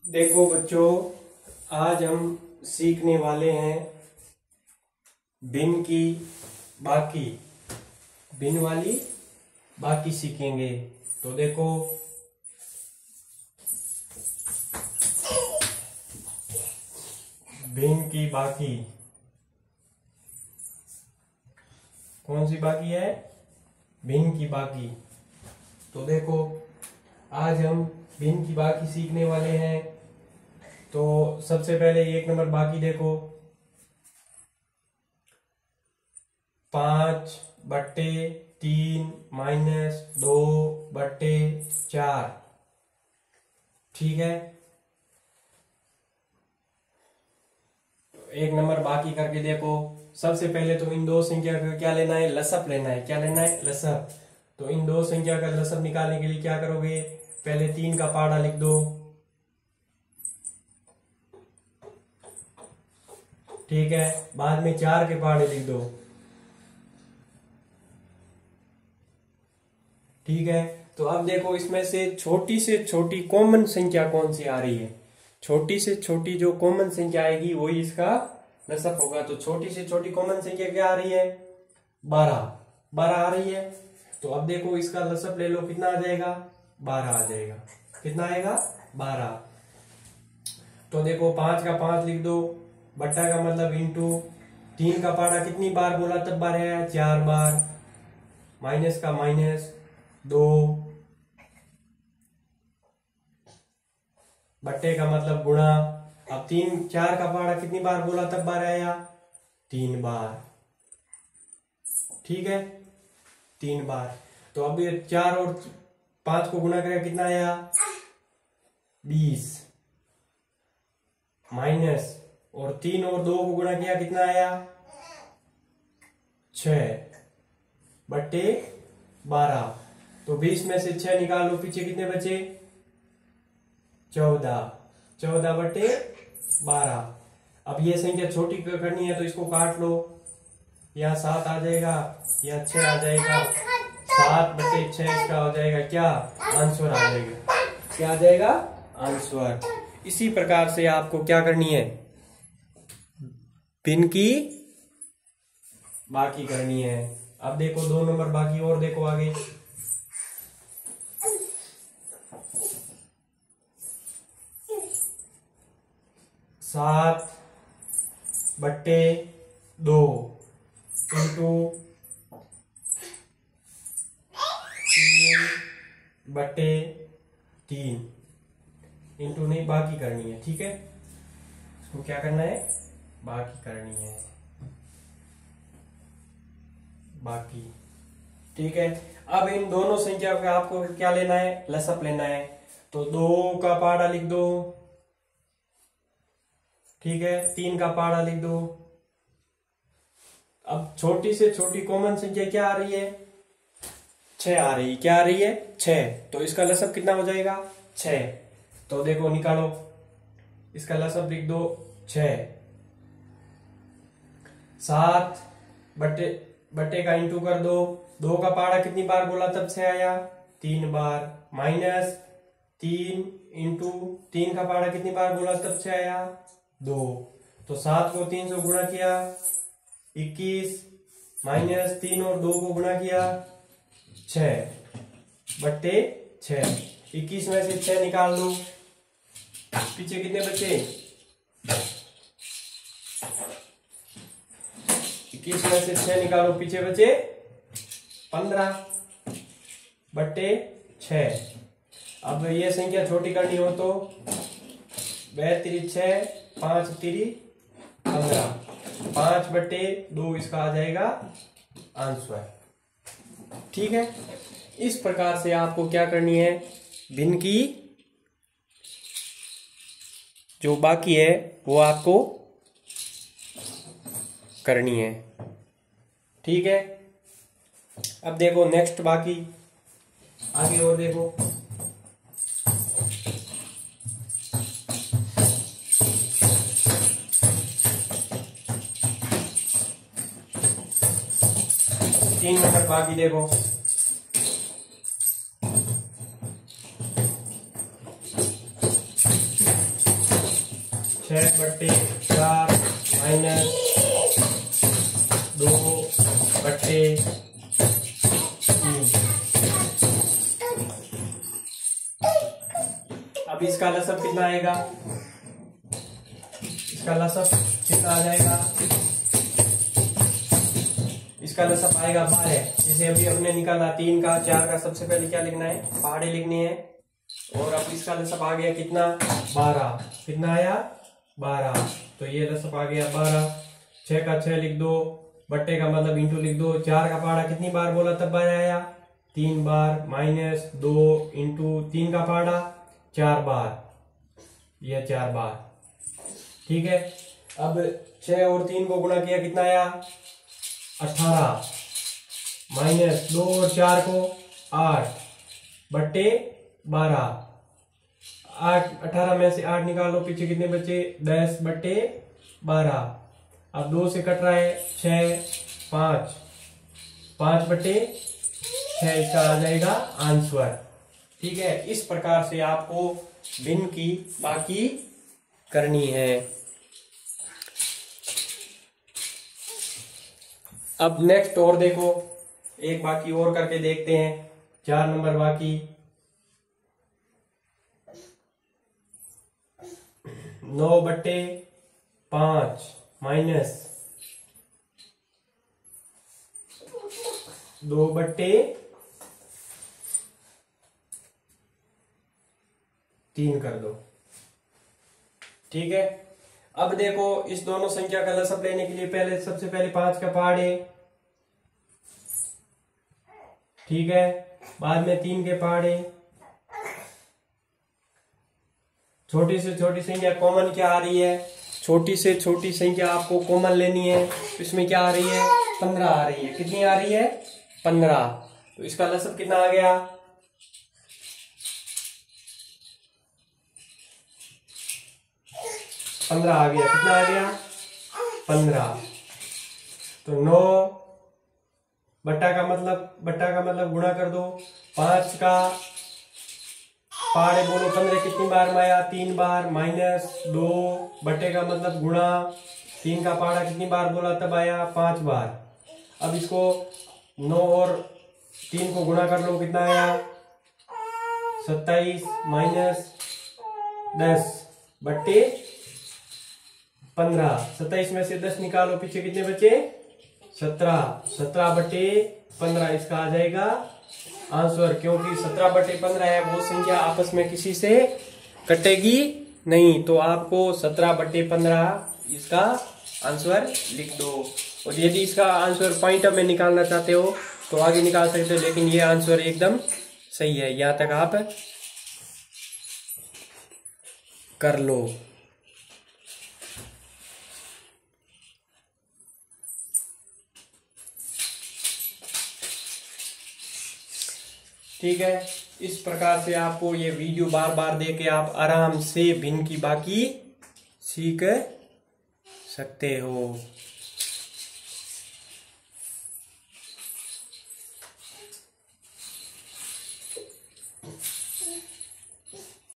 देखो बच्चों, आज हम सीखने वाले हैं भिन्न की बाकी। भिन्न वाली बाकी सीखेंगे। तो देखो, भिन्न की बाकी कौन सी बाकी है? भिन्न की बाकी। तो देखो, आज हम भिन्न की बाकी सीखने वाले हैं। तो सबसे पहले 1 नंबर बाकी देखो, 5/3 - 2/4। ठीक है, तो 1 नंबर बाकी करके देखो। सबसे पहले तो इन दो संख्या का क्या लेना है? लसअप लेना है। क्या लेना है? लसअप। तो इन दो संख्या का लसअप निकालने के लिए क्या करोगे? पहले 3 का पहाड़ा लिख दो। ठीक है, बाद में 4 के पहाड़े लिख दो। ठीक है, तो अब देखो, इसमें से छोटी कॉमन संख्या कौन सी आ रही है? छोटी से छोटी जो कॉमन संख्या आएगी वही इसका लसअप होगा। तो छोटी से छोटी कॉमन संख्या क्या आ रही है? 12 आ रही है। तो अब देखो, इसका लसअप ले लो, कितना आ जाएगा? 12 आ जाएगा। कितना आएगा? 12। तो देखो, 5 का 5 लिख दो, बट्टा का मतलब इंटू। 3 का पहाड़ा कितनी बार बोला तब 12 आया? 4 बार। माइनस का माइनस 2, बट्टे का मतलब गुणा। अब 4 का पहाड़ा कितनी बार बोला तब 12 आया? 3 बार। ठीक है, 3 बार। तो अब ये 4 और 5 को गुणा करेगा, कितना आया? 20। माइनस, और 3 और 2 को गुणा किया, कितना आया? 6/12। तो 20 में से 6 निकाल लो, पीछे कितने बचे? 14। 14/12। अब ये संख्या छोटी करनी है तो इसको काट लो। यहाँ 7 आ जाएगा, यहाँ 6 आ जाएगा। 7/6 इसका हो जाएगा क्या? आंसर आ जाएगा। क्या आ जाएगा? आंसर। इसी प्रकार से आपको क्या करनी है? भिन्न की बाकी करनी है। अब देखो, 2 नंबर बाकी और देखो आगे। सात बट्टे 2 इंटू 3/3 इंटू नहीं, बाकी करनी है। ठीक है, इसको क्या करना है? बाकी करनी है, बाकी। ठीक है, अब इन दोनों संख्या का आपको क्या लेना है? लसअप लेना है। तो 2 का पहाड़ा लिख दो। ठीक है, 3 का पहाड़ा लिख दो। अब छोटी से छोटी कॉमन संख्या क्या आ रही है? 6 आ रही है। क्या आ रही है? 6। तो इसका लसअप कितना हो जाएगा? 6। तो देखो, निकालो, इसका लसअप लिख दो 6। 7 बट्टे का इंटू कर दो। 2 का पहाड़ा कितनी बार बोला तब 6 आया? 3 बार। माइनस 3 इंटू 3 का पहाड़ा कितनी बार बोला तब 6 आया? 2। तो 7 को 3 से गुणा किया, 21। माइनस 3 और 2 को गुणा किया, 6/6। 21 में से 6 निकाल दो, पीछे कितने बचे? 21 में से 6 निकालो, पीछे बचे 15/6। अब ये संख्या छोटी करनी हो तो 6 5 3 15। 5/2 इसका आ जाएगा आंसर। ठीक है, इस प्रकार से आपको क्या करनी है? भिन्न की जो बाकी है वो आपको करनी है। ठीक है, अब देखो नेक्स्ट बाकी आगे और देखो। तीन नंबर बाकी देखो। 6/4 माइनस 2/3। अब इसका लसब कितना आएगा, इसका लसब कितना आ जाएगा, इसका लसब आएगा 12। जैसे अभी हमने निकाला 3 का 4 का, सबसे पहले क्या लिखना है, पहाड़े लिखनी है। और अब इसका लसब आ गया कितना, 12। कितना आया, 12। तो ये लसब आ गया 12। 6 का 6 लिख दो, बट्टे का मतलब इंटू लिख दो। 4 का पहाड़ा कितनी बार बोला तब आया, 3 बार, माइनस 2 इंटू 3 का पहाड़ा 4 बार, यह 4 बार। ठीक है। अब 6 और 3 को गुणा किया, कितना आया, 18, माइनस 2 और 4 को 8/12। 18 में से 8 निकालो, पीछे कितने बचे, 10/12। अब 2 से कट रहा है 6, 5/6 इसका आ जाएगा आंसर। ठीक है। इस प्रकार से आपको भिन्न की बाकी करनी है। अब नेक्स्ट और देखो, एक बाकी और करके देखते हैं। 4 नंबर बाकी, 9/5 माइनस 2/3 कर दो। ठीक है। अब देखो, इस दोनों संख्या का लसब लेने के लिए पहले सबसे पहले 5 का पहाड़े, ठीक है, बाद में 3 के पहाड़े। छोटी से छोटी संख्या कॉमन क्या आ रही है, छोटी से छोटी संख्या आपको कॉमन लेनी है। इसमें क्या आ रही है, 15 आ रही है। कितनी आ रही है, 15। तो इसका लसब कितना आ गया, 15 आ गया। कितना आ गया, 15। तो 9 बट्टा का मतलब गुणा कर दो। 5 का पहाड़े बोलो 15 कितनी बार में आया, 3 बार, माइनस 2 बट्टे का मतलब गुणा 3 का पहाड़ा कितनी बार बोला तब आया, 5 बार। अब इसको 9 और 3 को गुणा कर लो, कितना आया, 27 माइनस 10/15। 27 में से 10 निकालो, पीछे कितने बचे, 17। 17/15 इसका आ जाएगा आंसर। क्योंकि 17/15 है, वो संख्या आपस में किसी से कटेगी नहीं। तो आपको 17/15 इसका आंसर लिख दो। और यदि इसका आंसर पॉइंट में निकालना चाहते हो तो आगे निकाल सकते हो, लेकिन ये आंसर एकदम सही है। यहां तक आप कर लो। ठीक है। इस प्रकार से आपको ये वीडियो बार बार देख के आप आराम से भिन्न की बाकी सीख सकते हो।